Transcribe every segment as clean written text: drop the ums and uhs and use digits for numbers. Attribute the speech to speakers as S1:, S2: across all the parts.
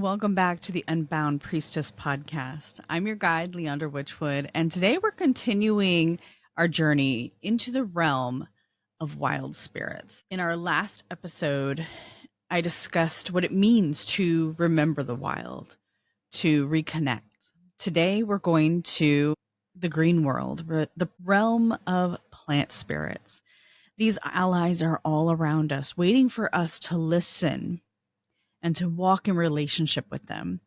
S1: welcome back to the Unbound Priestess podcast. I'm your guide, Leandra Witchwood, and today we're continuing our journey into the realm of wild spirits. In our last episode, I discussed what it means to remember the wild, to reconnect. Today, we're going to the green world, the realm of plant spirits. These allies are all around us, waiting for us to listen and to walk in relationship with them.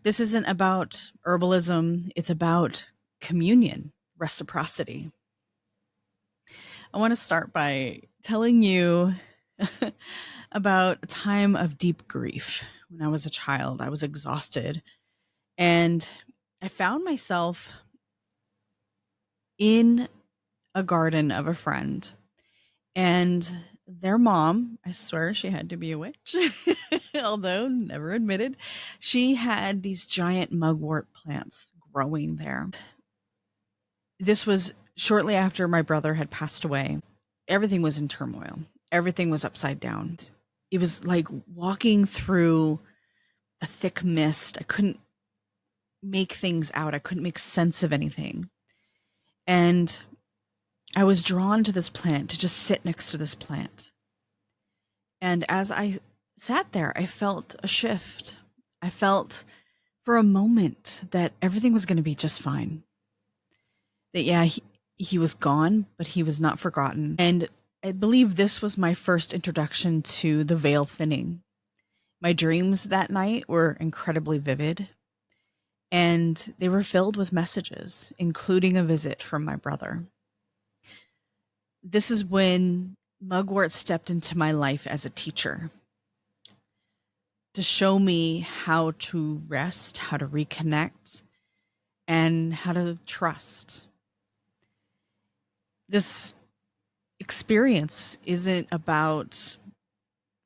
S1: This isn't about herbalism, it's about communion, reciprocity. I want to start by telling you about a time of deep grief. When I was a child, I was exhausted, and I found myself in a garden of a friend, and their mom, I swear she had to be a witch, although never admitted, she had these giant mugwort plants growing there. This was shortly after my brother had passed away. Everything was in turmoil. Everything was upside down. It was like walking through a thick mist. I couldn't make things out. I couldn't make sense of anything. And I was drawn to this plant, to just sit next to this plant. And as I sat there, I felt a shift. I felt for a moment that everything was going to be just fine. That, yeah, he was gone, but he was not forgotten. And I believe this was my first introduction to the veil thinning. My dreams that night were incredibly vivid, and they were filled with messages, including a visit from my brother. This is when mugwort stepped into my life as a teacher to show me how to rest, how to reconnect, and how to trust. This experience isn't about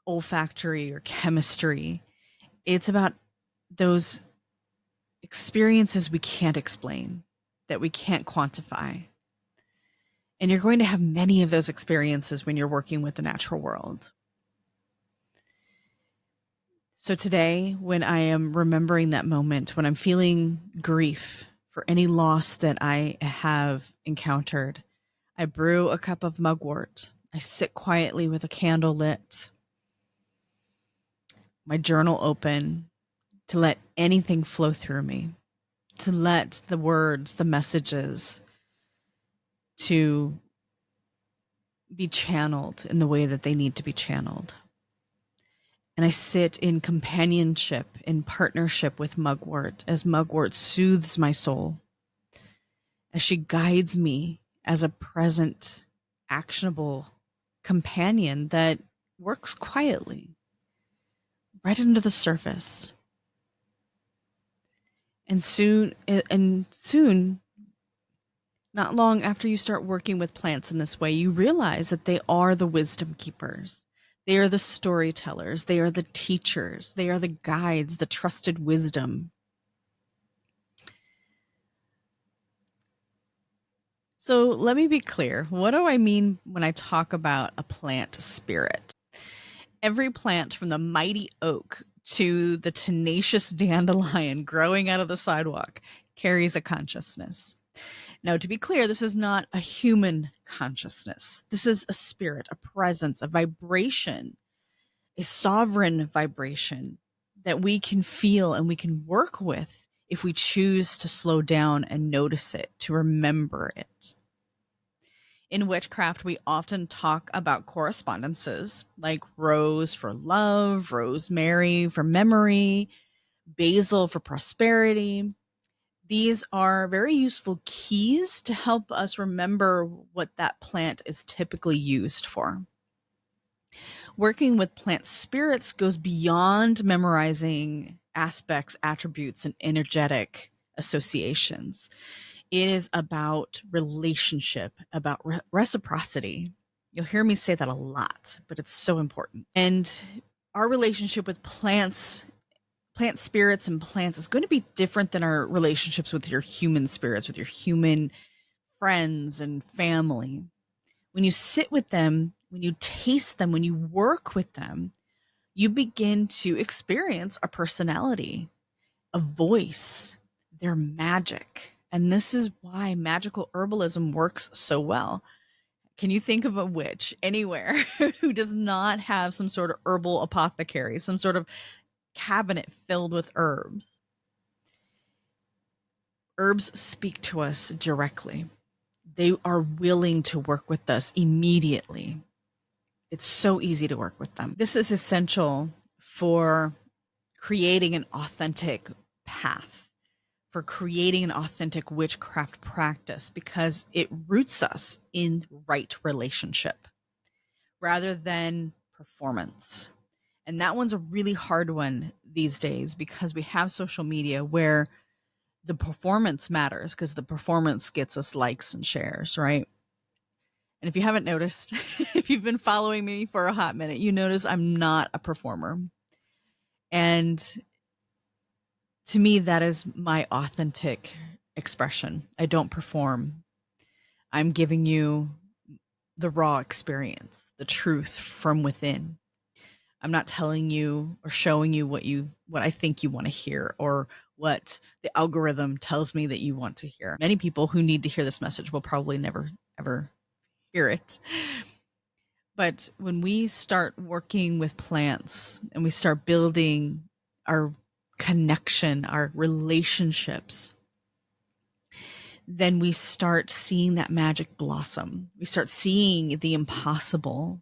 S1: olfactory or chemistry. It's about those experiences we can't explain, that we can't quantify. And you're going to have many of those experiences when you're working with the natural world. So today, when I am remembering that moment, when I'm feeling grief for any loss that I have encountered, I brew a cup of mugwort. I sit quietly with a candle lit, my journal open, to let anything flow through me, to let the words, the messages, to be channeled in the way that they need to be channeled. And I sit in companionship, in partnership with mugwort, as mugwort soothes my soul, as she guides me as a present, actionable companion that works quietly, right under the surface. And soon, not long after you start working with plants in this way, you realize that they are the wisdom keepers. They are the storytellers. They are the teachers. They are the guides, the trusted wisdom. So let me be clear. What do I mean when I talk about a plant spirit? Every plant, from the mighty oak to the tenacious dandelion growing out of the sidewalk, carries a consciousness. Now, to be clear, this is not a human consciousness. This is a spirit, a presence, a vibration, a sovereign vibration that we can feel and we can work with if we choose to slow down and notice it, to remember it. In witchcraft, we often talk about correspondences like rose for love, rosemary for memory, basil for prosperity. These are very useful keys to help us remember what that plant is typically used for. Working with plant spirits goes beyond memorizing aspects, attributes, and energetic associations. It is about relationship, about reciprocity. You'll hear me say that a lot, but it's so important. And our relationship with plants, plant spirits and plants, is going to be different than our relationships with your human spirits, with your human friends and family. When you sit with them, when you taste them, when you work with them, you begin to experience a personality, a voice, their magic. And this is why magical herbalism works so well. Can you think of a witch anywhere who does not have some sort of herbal apothecary, some sort of cabinet filled with herbs? Herbs speak to us directly. They are willing to work with us immediately. It's so easy to work with them. This is essential for creating an authentic path, for creating an authentic witchcraft practice, because it roots us in right relationship rather than performance. And that one's a really hard one these days because we have social media where the performance matters because the performance gets us likes and shares, right? And if you haven't noticed, if you've been following me for a hot minute, you notice I'm not a performer. And to me, that is my authentic expression. I don't perform. I'm giving you the raw experience, the truth from within. I'm not telling you or showing you what I think you want to hear or what the algorithm tells me that you want to hear. Many people who need to hear this message will probably never ever hear it. But when we start working with plants and we start building our connection, our relationships, then we start seeing that magic blossom. We start seeing the impossible,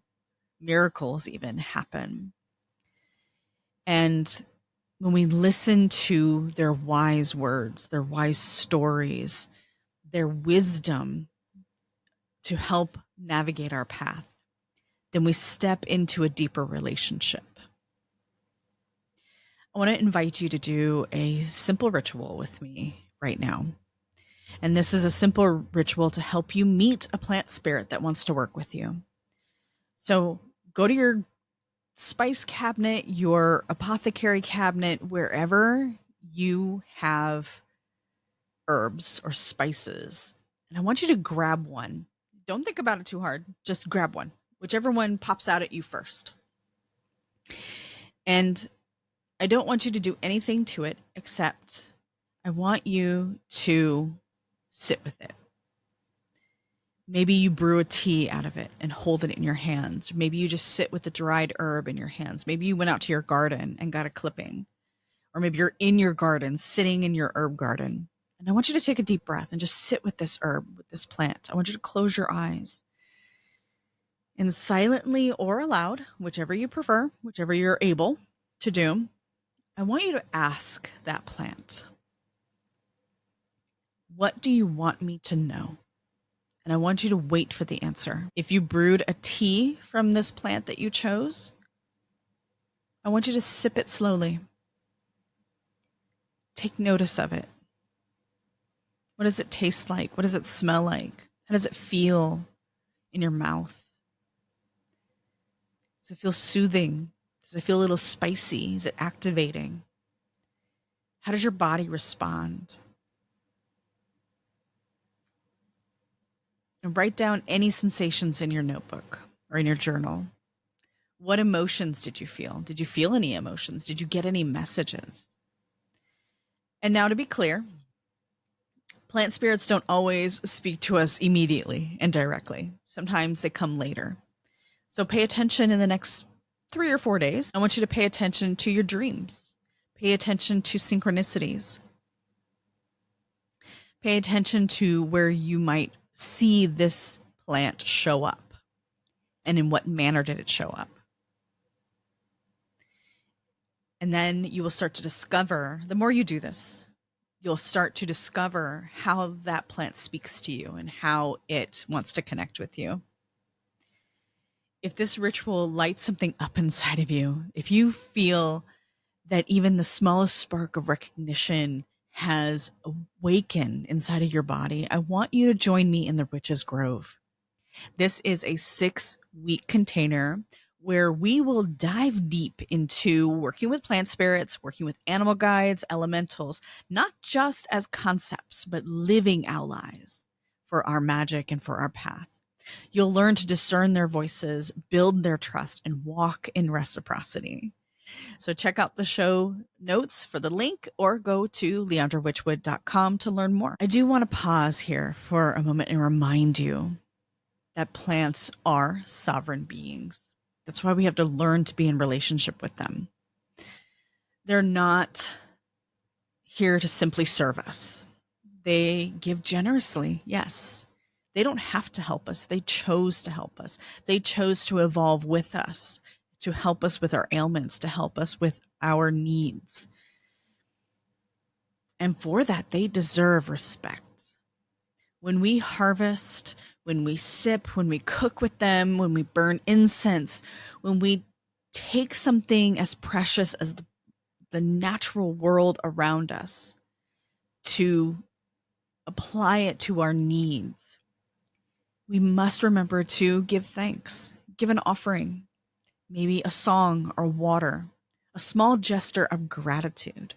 S1: miracles even happen. And when we listen to their wise words, their wise stories, their wisdom to help navigate our path, then we step into a deeper relationship. I want to invite you to do a simple ritual with me right now. And this is a simple ritual to help you meet a plant spirit that wants to work with you. So go to your spice cabinet, your apothecary cabinet, wherever you have herbs or spices. And I want you to grab one. Don't think about it too hard. Just grab one, whichever one pops out at you first. And I don't want you to do anything to it except I want you to sit with it. Maybe you brew a tea out of it and hold it in your hands. Maybe you just sit with the dried herb in your hands. Maybe you went out to your garden and got a clipping. Or maybe you're in your garden, sitting in your herb garden. And I want you to take a deep breath and just sit with this herb, with this plant. I want you to close your eyes. And silently or aloud, whichever you prefer, whichever you're able to do, I want you to ask that plant, what do you want me to know? And I want you to wait for the answer. If you brewed a tea from this plant that you chose, I want you to sip it slowly. Take notice of it. What does it taste like? What does it smell like? How does it feel in your mouth? Does it feel soothing? Does it feel a little spicy? Is it activating? How does your body respond? And write down any sensations in your notebook or in your journal. What emotions did you feel? Did you feel any emotions? Did you get any messages? And now to be clear, plant spirits don't always speak to us immediately and directly. Sometimes they come later. So pay attention in the next 3 or 4 days. I want you to pay attention to your dreams. Pay attention to synchronicities. Pay attention to where you might see this plant show up and in what manner did it show up. And then you will start to discover, the more you do this, you'll start to discover how that plant speaks to you and how it wants to connect with you. If this ritual lights something up inside of you, if you feel that even the smallest spark of recognition has awakened inside of your body, I want you to join me in the Witch's Grove. This is a 6-week container where we will dive deep into working with plant spirits, working with animal guides, elementals, not just as concepts, but living allies for our magic and for our path. You'll learn to discern their voices, build their trust, and walk in reciprocity. So check out the show notes for the link or go to leandrawitchwood.com to learn more. I do want to pause here for a moment and remind you that plants are sovereign beings. That's why we have to learn to be in relationship with them. They're not here to simply serve us. They give generously, yes. They don't have to help us. They chose to help us. They chose to evolve with us, to help us with our ailments, to help us with our needs. And for that, they deserve respect. When we harvest, when we sip, when we cook with them, when we burn incense, when we take something as precious as the natural world around us to apply it to our needs, we must remember to give thanks, give an offering, maybe a song or water, a small gesture of gratitude.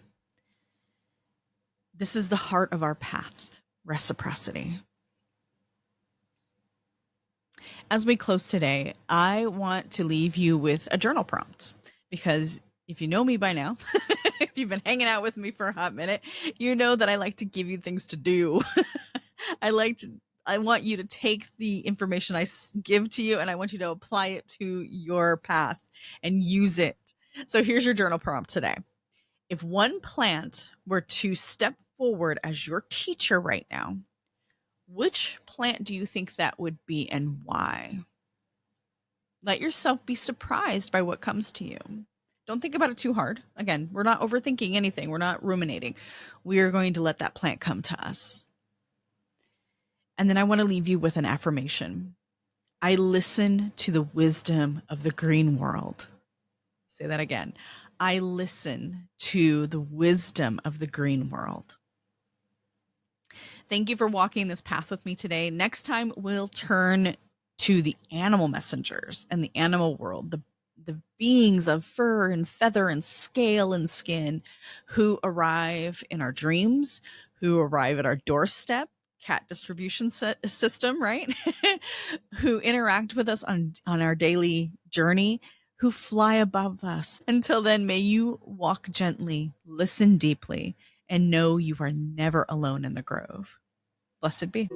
S1: This is the heart of our path, reciprocity. As we close today, I want to leave you with a journal prompt because if you know me by now, if you've been hanging out with me for a hot minute, you know that I like to give you things to do. I want you to take the information I give to you and I want you to apply it to your path and use it. So here's your journal prompt today. If one plant were to step forward as your teacher right now, which plant do you think that would be and why? Let yourself be surprised by what comes to you. Don't think about it too hard. Again, we're not overthinking anything. We're not ruminating. We are going to let that plant come to us. And then I want to leave you with an affirmation. I listen to the wisdom of the green world. Say that again. I listen to the wisdom of the green world. Thank you for walking this path with me today. Next time, we'll turn to the animal messengers and the animal world, the beings of fur and feather and scale and skin who arrive in our dreams, who arrive at our doorstep, cat distribution system, right? Who interact with us on our daily journey, who fly above us. Until then, may you walk gently, listen deeply, and know you are never alone in the grove. Blessed be.